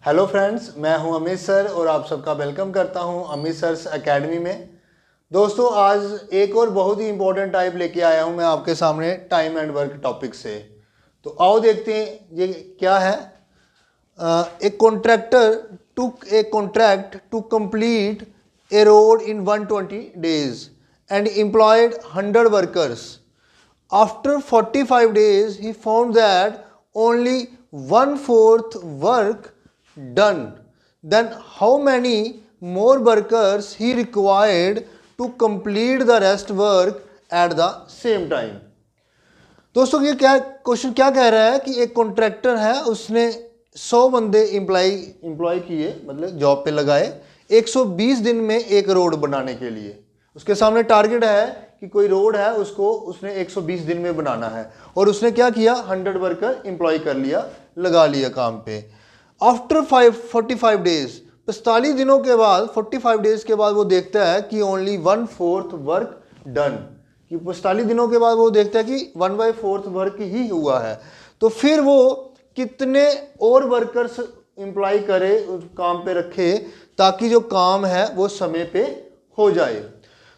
Hello friends, मैं हूं Amit sir और आप सबका वेलकम करता हूं अमित सर्स एकेडमी में। दोस्तों, आज एक और बहुत ही इंपॉर्टेंट टाइप लेके आया हूं मैं आपके सामने टाइम एंड वर्क टॉपिक से। तो आओ देखते हैं ये क्या है। A contractor took a contract to complete a road in 120 days and employed 100 workers. After 45 days, he found that only 1/4 work done. Then how many more workers he required to complete the rest work at the same time? दोस्तों, ये क्या question क्या कह रहा है कि एक contractor है, उसने 100 बंदे एम्प्लॉय किए, मतलब जॉब पे लगाए 120 दिन में एक रोड बनाने के लिए। उसके सामने टारगेट है कि कोई रोड है उसको उसने 120 दिन में बनाना है और उसने क्या किया, 100 वर्कर एम्प्लॉय कर लिया, लगा लिया काम पे। आफ्टर 45 डेज, 45 दिनों के बाद, 45 डेज के बाद वो देखता है कि ओनली 1/4 वर्क डन, कि 45 दिनों के बाद वो देखता है कि 1/4 वर्क ही हुआ है। तो फिर वो कितने और वर्कर्स एम्प्लॉय करे, उस काम पे रखे, ताकि जो काम है वो समय पे हो जाए।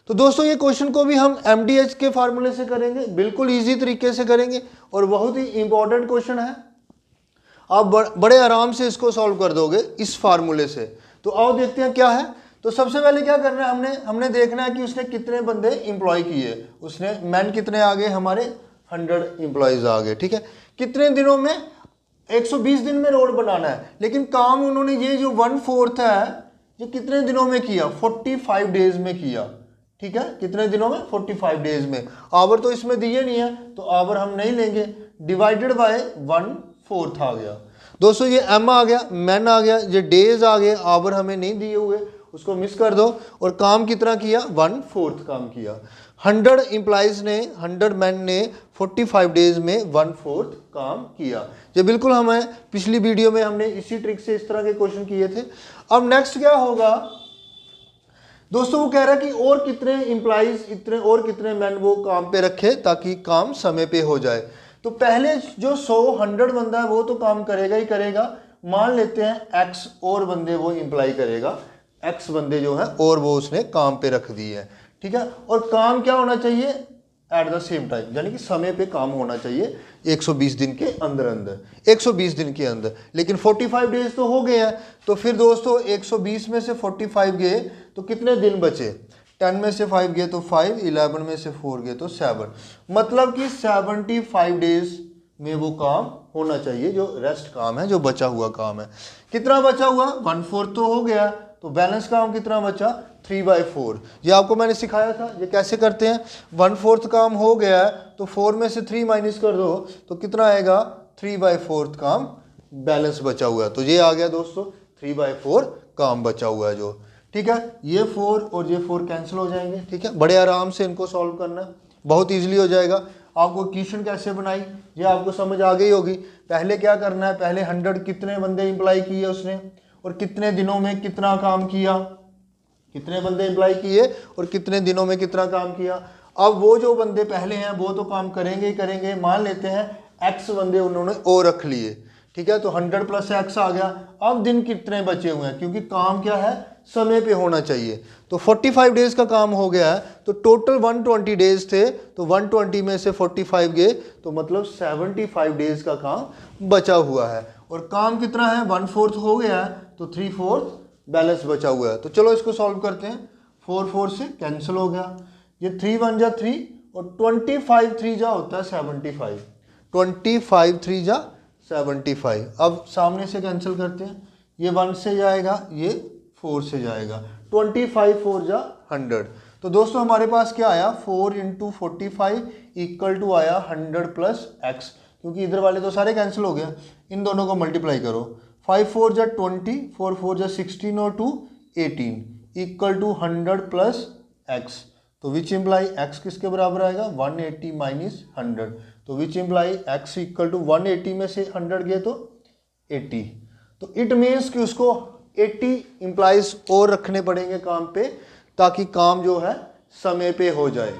तो दोस्तों, ये क्वेश्चन को भी हम MDH के फार्मूले से करेंगे, बिल्कुल इजी तरीके से करेंगे और बहुत ही इंपॉर्टेंट क्वेश्चन है। आप बड़े आराम से इसको सॉल्व कर दोगे इस फार्मूले से। तो आओ देखते हैं क्या है। तो सबसे पहले क्या करना है, हमने देखना है कि उसने कितने बंदे एम्प्लॉय किए। उसने मैन कितने आ गए, हमारे 100 एम्प्लॉयज आ गए, ठीक है। कितने दिनों में, 120 दिन में रोड बनाना है, लेकिन काम उन्होंने ये जो 1/4 है ये कितने दिनों में किया, 45 डेज में किया, ठीक है। कितने दिनों में, 45 डेज में। आवर तो इसमें दिए नहीं है तो आवर हम नहीं लेंगे, डिवाइडेड बाय 1/4 आ गया। दोस्तों, ये एम आ गया, मैन आ गया, ये डेज आ गए, आवर हमें नहीं दिए हुए, उसको मिस कर दो। और काम कितना किया, 1/4 काम किया। 100 एम्प्लॉइज ने, 100 मैन ने 45 डेज में 1/4 काम किया। ये बिल्कुल हमें पिछली वीडियो में हमने इसी ट्रिक से इस तरह के क्वेश्चन किए थे। अब नेक्स्ट क्या होगा दोस्तों, वो कह रहा है कि और कितने एम्प्लॉइज, इतने और कितने मैन वो काम पे रखे ताकि काम समय पे हो जाए। तो पहले जो 100 बंदा है वो तो काम करेगा ही करेगा। मान लेते हैं X और बंदे वो एम्प्लॉय करेगा, X बंदे जो है और वो उसने काम पे रख दिए है, ठीक है। और काम क्या होना चाहिए, एट द सेम टाइम, यानी कि समय पे काम होना चाहिए 120 दिन के अंदर अंदर, 120 दिन के अंदर। लेकिन 45 डेज तो हो गए हैं। तो फिर दोस्तों 120 में से 45 गए तो कितने दिन बचे, 10 में से 5 गए तो 5, 11 में से 4 गए तो 7, मतलब कि 75 डेज में वो काम होना चाहिए, जो रेस्ट काम है, जो बचा हुआ काम है। कितना बचा हुआ, 1/4 तो हो गया, तो बैलेंस काम कितना बचा, 3/4। ये आपको मैंने सिखाया था, ये कैसे करते हैं। 1/4 काम हो गया है तो 4 में से 3 माइनस कर दो तो कितना आएगा, 3/4 काम बैलेंस बचा हुआ है। तो ये आ गया दोस्तों 3/4 काम बचा हुआ है जो, ठीक है। ये 4 और ये 4 कैंसिल हो जाएंगे, ठीक है। बड़े आराम से इनको सॉल्व करना है, बहुत ईजिली हो जाएगा। आपको इक्वेशन कैसे बनाई ये आपको समझ आ गई होगी। पहले क्या करना है, पहले 100 कितने बंदे एम्प्लॉय किए उसने और कितने दिनों में कितना काम किया, कितने बंदे एम्प्लॉय किए और कितने दिनों में कितना काम किया। अब वो जो बंदे पहले हैं वो तो काम करेंगे ही करेंगे। मान लेते हैं X बंदे उन्होंने और रख लिए, ठीक है। तो 100 + X आ गया। अब दिन कितने बचे हुए हैं, क्योंकि काम क्या है, समय पे होना चाहिए। तो 45 डेज का काम हो गया है, तो टोटल 120 डेज थे, तो 120 में से 45 गए तो मतलब 75 डेज का काम बचा हुआ है। और काम कितना है, 1/4 हो गया है, तो 3/4 बैलेंस बचा हुआ है। तो चलो इसको सॉल्व करते हैं। 4 से कैंसिल हो गया, ये 3 1 जा 3 और 25 3 जा होता है 75, 25 3 जा 75। अब सामने से कैंसिल करते हैं, ये 1 से जाएगा, ये 4 से जाएगा, 25 4 जा 100। तो दोस्तों हमारे पास क्या आया, 4 × 45 इक्वल टू आया 100 + X, क्योंकि इधर वाले तो सारे कैंसिल हो गए। इन दोनों को मल्टीप्लाई करो, 5 4 जा 20, 4 4 जा 16 और 2 18 इक्वल टू 100 + X। तो विच इम्प्लाई X किसके बराबर आएगा, 180 - 100। तो which imply X equal to 180 में से 100 गए तो 80। तो इट मीन्स कि उसको 80 एम्प्लॉइज और रखने पड़ेंगे काम पे, ताकि काम जो है समय पे हो जाए।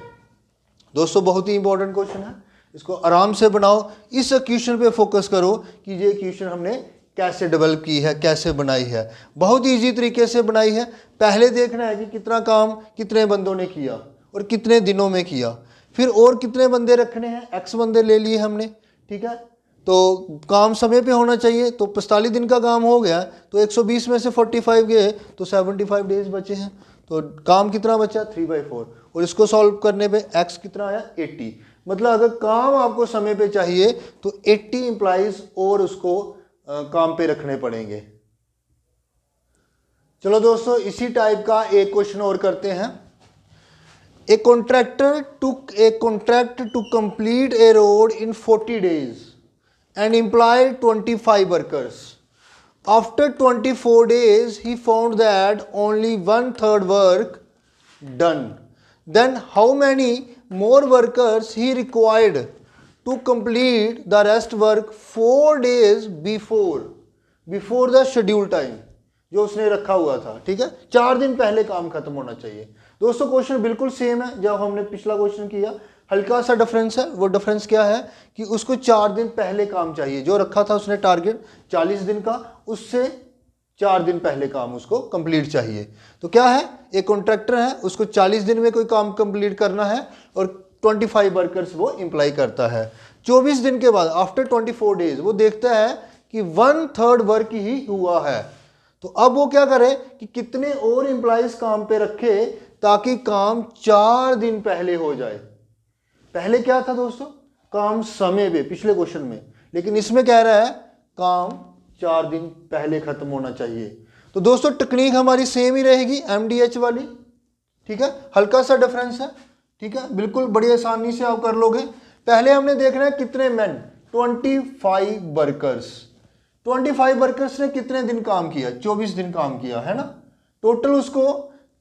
दोस्तों बहुत ही इंपॉर्टेंट क्वेश्चन है, इसको आराम से बनाओ, इस इक्वेशन पे फोकस करो कि ये इक्वेशन हमने कैसे डेवलप की है, कैसे बनाई है। बहुत ईजी तरीके से बनाई है। पहले देखना है कि कितना काम कितने बंदों ने किया और कितने दिनों में किया, फिर और कितने बंदे रखने हैं, एक्स बंदे ले लिए हमने, ठीक है। तो काम समय पे होना चाहिए, तो 45 दिन का काम हो गया, तो 120 में से 45 गए तो 75 डेज बचे हैं। तो काम कितना बचा, 3/4, और इसको सॉल्व करने पे एक्स कितना आया, 80। मतलब अगर काम आपको समय पे चाहिए तो 80 एम्प्लॉइज और उसको काम पे रखने पड़ेंगे। चलो दोस्तों, इसी टाइप का एक क्वेश्चन और करते हैं। A contractor took a contract to complete a road in 40 days and employed 25 workers. After 24 days, he found that only 1/3 work done. Then how many more workers he required to complete the rest work 4 days before the scheduled time, जो उसने रखा हुआ था, ठीक है। 4 दिन पहले काम खत्म होना चाहिए। दोस्तों क्वेश्चन बिल्कुल सेम है जब हमने पिछला क्वेश्चन किया, हल्का सा डिफरेंस है। वो डिफरेंस क्या है कि उसको 4 दिन पहले काम चाहिए, जो रखा था उसने टारगेट 40 दिन का, उससे 4 दिन पहले काम उसको कंप्लीट चाहिए। तो क्या है, एक कॉन्ट्रैक्टर है, उसको 40 दिन में कोई काम कंप्लीट करना है और 25 वर्कर्स वो एम्प्लॉय करता है। 24 दिन के बाद आफ्टर 24 डेज वो देखता है कि 1/3 वर्क ही हुआ है। तो अब वो क्या करे कि कितने और एम्प्लॉइज काम पे रखे ताकि काम 4 दिन पहले हो जाए। पहले क्या था दोस्तों, काम समय पे पिछले क्वेश्चन में, लेकिन इसमें कह रहा है काम 4 दिन पहले खत्म होना चाहिए। तो दोस्तों टेक्निक हमारी सेम ही रहेगी, MDH वाली, ठीक है। हल्का सा डिफरेंस है, ठीक है, बिल्कुल बड़ी आसानी से आप कर लोगे। पहले हमने देखना है कितने मैन, 25 वर्कर्स। 25 वर्कर्स ने कितने दिन काम किया, 24 दिन काम किया, है ना। टोटल उसको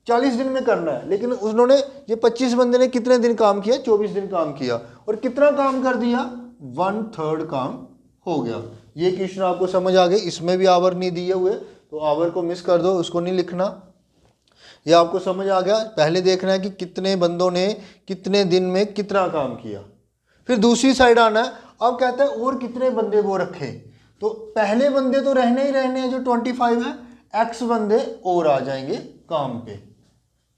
40 दिन में करना है, लेकिन उन्होंने ये 25 बंदे ने कितने दिन काम किया, 24 दिन काम किया, और कितना काम कर दिया, 1/3 काम हो गया। ये क्वेश्चन आपको समझ आ गए। इसमें भी आवर नहीं दिए हुए, तो आवर को मिस कर दो, उसको नहीं लिखना। ये आपको समझ आ गया। पहले देखना है कि कितने बंदों ने कितने दिन में कितना काम किया। फिर दूसरी साइड आना है, अब कहता है और कितने बंदे वो रखे। तो पहले बंदे तो रहने ही रहने हैं जो 25 है, एक्स बंदे और आ जाएंगे काम पे,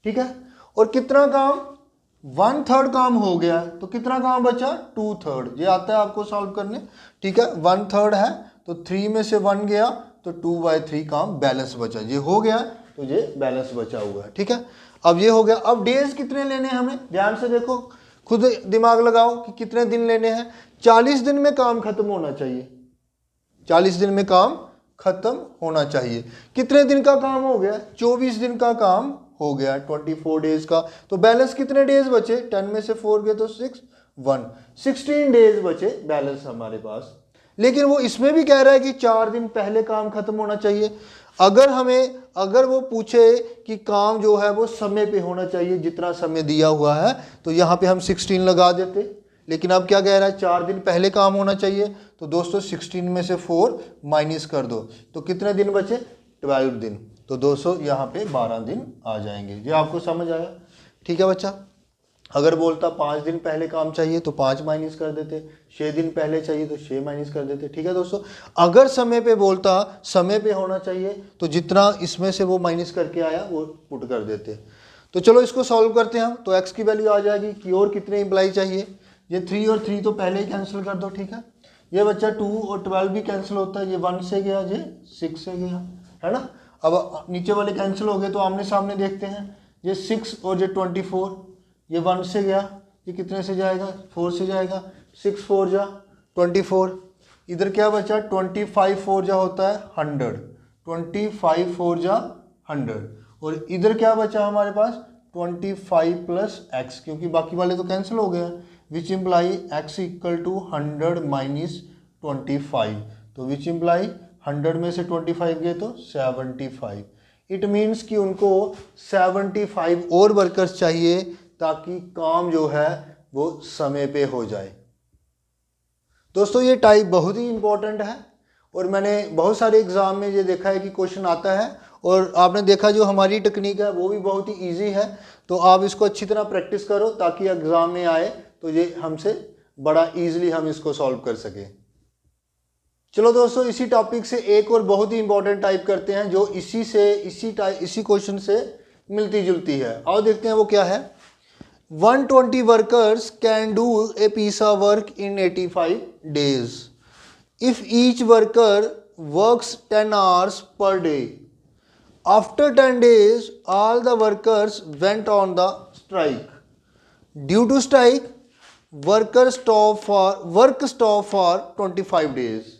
ठीक है। और कितना काम, 1/3 काम हो गया, तो कितना काम बचा, 2/3। ये आता है आपको सॉल्व करने, ठीक है। 1/3 है तो 3 में से 1 गया तो 2/3 काम बैलेंस बचा। ये हो गया तो ये बैलेंस बचा हुआ है, ठीक है। अब ये हो गया। अब डेज कितने लेने हैं हमें, ध्यान से देखो, खुद दिमाग लगाओ कि कितने दिन लेने हैं। 40 दिन में काम खत्म होना चाहिए, 40 दिन में काम खत्म होना चाहिए। कितने दिन का काम हो गया, 24 दिन का काम हो गया, 24 डेज का। तो बैलेंस कितने डेज बचे, 10 में से 4 गए तो 16 डेज बचे बैलेंस हमारे पास। लेकिन वो इसमें भी कह रहा है कि 4 दिन पहले काम खत्म होना चाहिए। अगर वो पूछे कि काम जो है वो समय पे होना चाहिए जितना समय दिया हुआ है, तो यहाँ पे हम 16 लगा देते। लेकिन अब क्या कह रहा है, 4 दिन पहले काम होना चाहिए। तो दोस्तों 16 में से 4 माइनस कर दो, तो कितने दिन बचे, 12 दिन। तो दोस्तों यहाँ पे 12 दिन आ जाएंगे। ये आपको समझ आया, ठीक है बच्चा। अगर बोलता 5 दिन पहले काम चाहिए तो 5 माइनस कर देते, 6 दिन पहले चाहिए तो 6 माइनस कर देते, ठीक है दोस्तों। अगर समय पे बोलता समय पे होना चाहिए तो जितना इसमें से वो माइनस करके आया वो पुट कर देते। तो चलो इसको सॉल्व करते हैं हम। तो x की वैल्यू आ जाएगी कि और कितने इम्प्लाई चाहिए। ये 3 और 3 तो पहले ही कैंसिल कर दो, ठीक है। ये बच्चा 2 और 12 भी कैंसिल होता है, ये 1 से गया, ये 6 से गया, है ना। अब नीचे वाले कैंसिल हो गए तो आमने सामने देखते हैं। ये 6 और ये 24, ये 1 से गया, ये कितने से जाएगा, 4 से जाएगा, 6 4 जा 24। इधर क्या बचा, 25 4 जा होता है 100, 25 4 जा 100। और इधर क्या बचा हमारे पास, 25 प्लस x, क्योंकि बाकी वाले तो कैंसिल हो गया। Which imply x equal to 100 minus 25। तो विच इम्प्लाई 100 में से 25 गए तो 75। इट मीन्स कि उनको 75 और वर्कर्स चाहिए ताकि काम जो है वो समय पे हो जाए। दोस्तों ये टाइप बहुत ही इंपॉर्टेंट है और मैंने बहुत सारे एग्जाम में ये देखा है कि क्वेश्चन आता है, और आपने देखा जो हमारी टेक्निक है वो भी बहुत ही इजी है। तो आप इसको अच्छी तरह प्रैक्टिस करो ताकि एग्जाम में आए तो ये हमसे बड़ा इजीली हम इसको सॉल्व कर सके। चलो दोस्तों, इसी टॉपिक से एक और बहुत ही इंपॉर्टेंट टाइप करते हैं जो इसी क्वेश्चन से मिलती जुलती है। आओ देखते हैं वो क्या है। 120 workers can do a piece of work in 85 days if each worker works 10 hours per day. After 10 days, all the workers went on the strike. Due to strike, work stop for 25 days.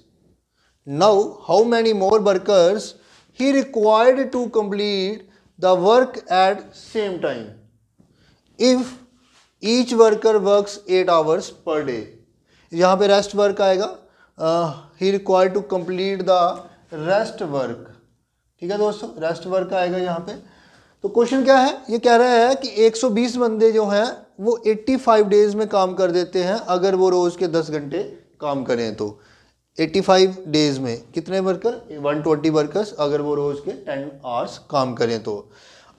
Now, how many more workers he required to complete the work at same time? If each worker works 8 hours per day. यहाँ पे rest work आएगा, he required to complete the rest work. ठीक है दोस्तों, rest work आएगा यहाँ पे। तो क्वेश्चन क्या है, ये कह रहा है कि 120 बंदे जो हैं वो 85 डेज में काम कर देते हैं अगर वो रोज़ के 10 घंटे काम करें तो। 85 डेज में कितने वर्कर, 120 वर्कर्स अगर वो रोज़ के 10 आवर्स काम करें तो।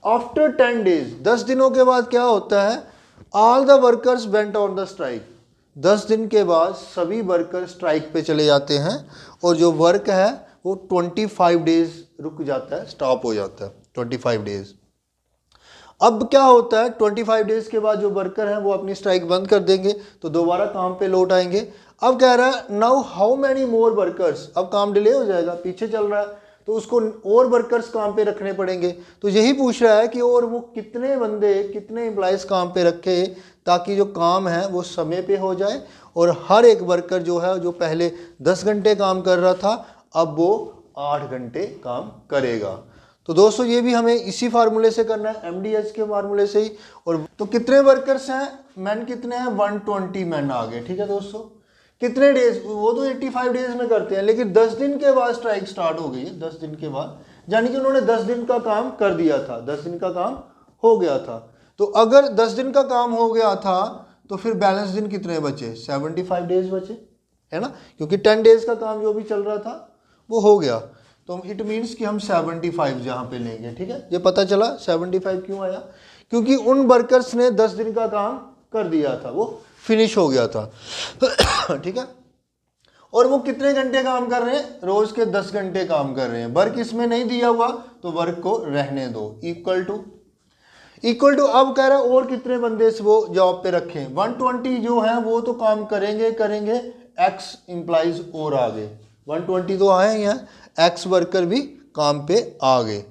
आफ्टर 10 डेज, 10 दिनों के बाद क्या होता है, all the workers went on the strike. 10 दिन के बाद सभी वर्कर स्ट्राइक पे चले जाते हैं और जो वर्क है वो 25 डेज रुक जाता है, स्टॉप हो जाता है 25 डेज। अब क्या होता है, 25 डेज के बाद जो वर्कर हैं वो अपनी स्ट्राइक बंद कर देंगे तो दोबारा काम पे लौट आएंगे। अब कह रहा है now how many more workers, अब काम डिले हो जाएगा, पीछे चल रहा है तो उसको और वर्कर्स काम पे रखने पड़ेंगे। तो यही पूछ रहा है कि और वो कितने बंदे, कितने एम्प्लॉयज़ काम पे रखे ताकि जो काम है वो समय पे हो जाए और हर एक वर्कर जो है जो पहले 10 घंटे काम कर रहा था अब वो 8 घंटे काम करेगा। तो दोस्तों ये भी हमें इसी फार्मूले से करना है, MDH के फार्मूले से ही। और तो कितने वर्कर्स हैं, मैन कितने हैं, 120 मैन आ गए। ठीक है दोस्तों, कितने डेज, वो तो 85 डेज में करते हैं लेकिन 10 दिन के बाद स्ट्राइक स्टार्ट हो गई है। 10 दिन के बाद यानी कि उन्होंने 10 दिन का काम कर दिया था, 10 दिन का काम हो गया था। तो अगर 10 दिन का काम हो गया था तो फिर बैलेंस दिन कितने बचे, 75 डेज बचे, है ना, क्योंकि 10 डेज का काम जो भी चल रहा था वो हो गया। तो इट मीन्स कि हम 75 यहाँ पे लेंगे। ठीक है, ये पता चला 75 क्यों आया, क्योंकि उन वर्कर्स ने 10 दिन का काम कर दिया था, वो फिनिश हो गया था। ठीक है, और वो कितने घंटे काम कर रहे हैं, रोज के 10 घंटे काम कर रहे हैं। वर्क इसमें नहीं दिया हुआ तो वर्क को रहने दो। इक्वल टू अब कह रहा है और कितने बंदे से वो जॉब पे रखें, 120 जो है वो तो काम करेंगे, एक्स एम्प्लॉइज और आ गए, 120 तो आए हैं, एक्स वर्कर भी काम पे आ गए।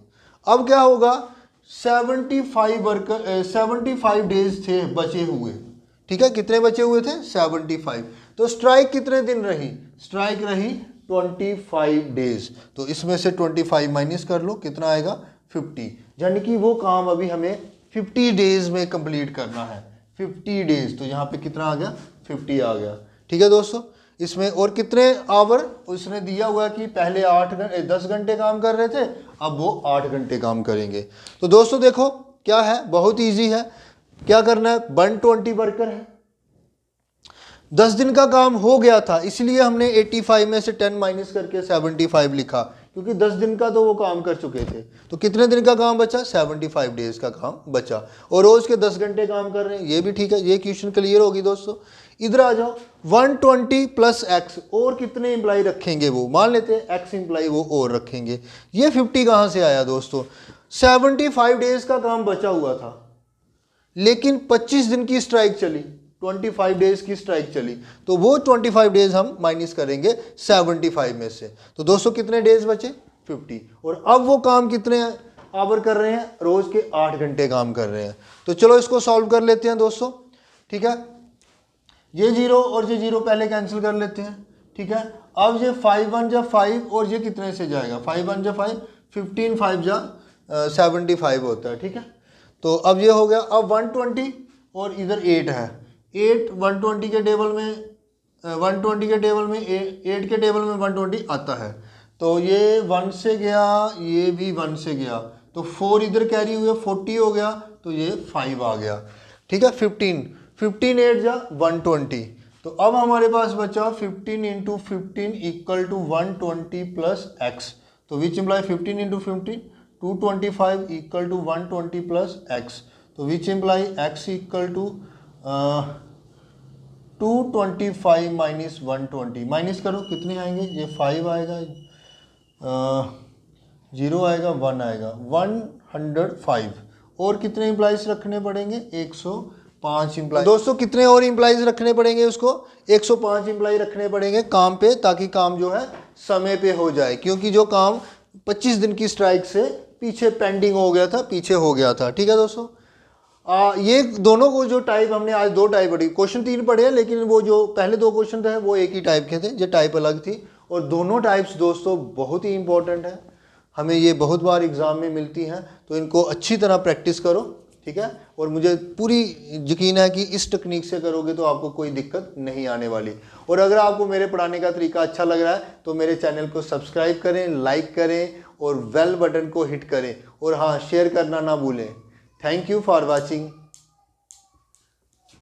अब क्या होगा, 75 डेज थे बचे हुए। ठीक है, कितने बचे हुए थे, 75। तो स्ट्राइक कितने दिन रही, स्ट्राइक रही 25 डेज। तो इसमें से 25 माइनस कर लो, कितना आएगा, 50। यानी कि वो काम अभी हमें 50 डेज में कंप्लीट करना है, 50 डेज। तो यहाँ पे कितना आ गया, 50 आ गया। ठीक है दोस्तों, इसमें और कितने आवर उसने दिया हुआ कि पहले 10 घंटे काम कर रहे थे, अब वो 8 घंटे काम करेंगे। तो दोस्तों देखो क्या है, बहुत ईजी है। क्या करना है, 120 वर्कर है, 10 दिन का काम हो गया था, इसलिए हमने 85 में से 10 माइनस करके 75 लिखा, क्योंकि 10 दिन का तो वो काम कर चुके थे। तो कितने दिन का काम बचा, 75 डेज का काम बचा, और रोज के 10 घंटे काम कर रहे हैं। ये भी ठीक है, ये क्वेश्चन क्लियर होगी दोस्तों। इधर आ जाओ, 120 प्लस एक्स, और कितने एम्प्लॉय रखेंगे, वो मान लेते हैं एक्स एम्प्लॉय वो और रखेंगे। ये 50 कहाँ से आया दोस्तों, 75 डेज का काम बचा हुआ था लेकिन 25 दिन की स्ट्राइक चली, 25 डेज की स्ट्राइक चली, तो वो 25 डेज हम माइनस करेंगे 75 में से। तो दोस्तों कितने डेज बचे, 50। और अब वो काम कितने आवर कर रहे हैं, रोज के 8 घंटे काम कर रहे हैं। तो चलो इसको सॉल्व कर लेते हैं दोस्तों। ठीक है, ये 0 और ये 0 पहले कैंसिल कर लेते हैं। ठीक है, अब ये 5 1 जा 5 और ये कितने से जाएगा, 5 1 जा 5, 15 5 जा 75 होता है। ठीक है, तो अब ये हो गया। अब 120 और इधर 8 है, 8 120 के टेबल में 120 के टेबल में 8 के टेबल में 120 आता है, तो ये 1 से गया, ये भी 1 से गया, तो 4 इधर कैरी हुए 40 हो गया, तो ये 5 आ गया। ठीक है, 15 8 जा 120। तो अब हमारे पास बचा 15 into 15 equal to 120 plus x. तो which imply 15 into 15 225 equal to 120 plus x. तो which imply x equal to 225 minus 120, minus करो कितने आएंगे, ये 5 आएगा, 0 आएगा, 1 आएगा, 105। और कितने इम्प्लाइज रखने पड़ेंगे, 105 इम्प्लाई। दोस्तों कितने और इम्प्लाइज रखने पड़ेंगे उसको, 105 इम्प्लाई रखने पड़ेंगे काम पे, ताकि काम जो है समय पे हो जाए, क्योंकि जो काम 25 दिन की स्ट्राइक से पीछे पेंडिंग हो गया था, पीछे हो गया था। ठीक है दोस्तों, ये दोनों को जो टाइप हमने आज 2 टाइप पढ़ी, क्वेश्चन 3 पढ़े हैं, लेकिन वो जो पहले 2 क्वेश्चन थे वो एक ही टाइप के थे, जो टाइप अलग थी। और दोनों टाइप्स दोस्तों बहुत ही इंपॉर्टेंट है, हमें ये बहुत बार एग्जाम में मिलती हैं, तो इनको अच्छी तरह प्रैक्टिस करो। ठीक है, और मुझे पूरी यकीन है कि इस टेक्निक से करोगे तो आपको कोई दिक्कत नहीं आने वाली। और अगर आपको मेरे पढ़ाने का तरीका अच्छा लग रहा है तो मेरे चैनल को सब्सक्राइब करें, लाइक करें और बेल बटन को हिट करें, और हाँ, शेयर करना ना भूलें। Thank you for watching.